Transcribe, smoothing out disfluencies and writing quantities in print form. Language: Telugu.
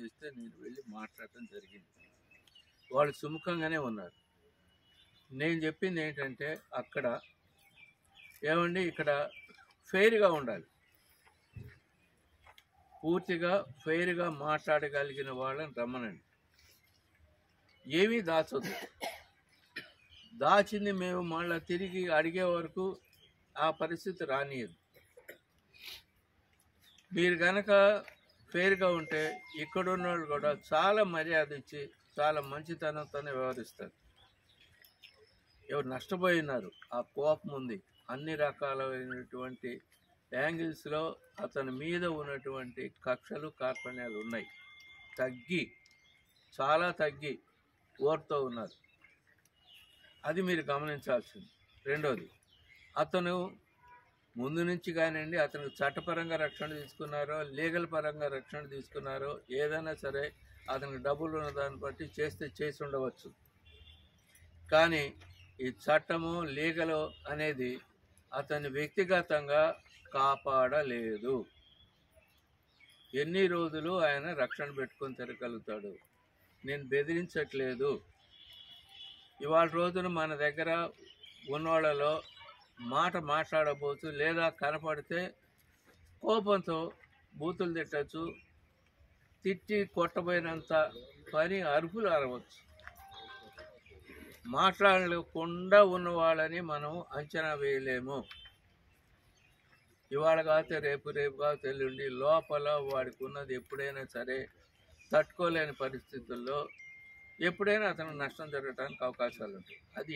చేస్తే నేను వెళ్ళి మాట్లాడటం జరిగింది. వాళ్ళు సుముఖంగానే ఉన్నారు. నేను చెప్పింది ఏంటంటే అక్కడ ఏమండి ఇక్కడ ఫెయిర్గా ఉండాలి, పూర్తిగా ఫెయిర్గా మాట్లాడగలిగిన వాళ్ళని రమ్మనండి, ఏమీ దాచొద్దు. దాచింది మేము మళ్ళీ తిరిగి అడిగే వరకు ఆ పరిస్థితి రానియదు. మీరు కనుక ఫెయిర్గా ఉంటే ఇక్కడున్న వాళ్ళు కూడా చాలా మర్యాద ఇచ్చి చాలా మంచితనంతోనే వ్యవహరిస్తారు. ఎవరు నష్టపోయినారు, ఆ కోపం ఉంది, అన్ని రకాలైనటువంటి యాంగిల్స్లో అతని మీద ఉన్నటువంటి కక్షలు కార్పణ్యాలు ఉన్నాయి, చాలా తగ్గి ఓర్తో ఉన్నారు. అది మీరు గమనించాల్సింది. రెండోది, అతను ముందు నుంచి కానివ్వండి, అతనికి చట్టపరంగా రక్షణ తీసుకున్నారో లీగల్ పరంగా రక్షణ తీసుకున్నారో ఏదైనా సరే అతనికి డబ్బులు ఉన్న దాన్ని బట్టి చేసి ఉండవచ్చు. కానీ ఈ చట్టము లీగలు అనేది అతన్ని వ్యక్తిగతంగా కాపాడలేదు. ఎన్ని రోజులు ఆయన రక్షణ పెట్టుకొని తిరగలుగుతాడు? నేను బెదిరించట్లేదు. ఇవాళ రోజున మన దగ్గర ఉన్నవాళ్ళలో మాట్లాడబోతు లేదా కనపడితే కోపంతో బూతులు తిట్టచ్చు, తిట్టి కొట్టబోయినంత పని అరుపులు అరవచ్చు. మాట్లాడకుండా ఉన్న వాళ్ళని మనం అంచనా వేయలేము. ఇవాళ కాకపోతే రేపు కాకపోతే ఎల్లుండి లోపల వాడికి ఉన్నది ఎప్పుడైనా సరే తట్టుకోలేని పరిస్థితుల్లో ఎప్పుడైనా అతనికి నష్టం జరగడానికి అవకాశాలు ఉంటాయి. అది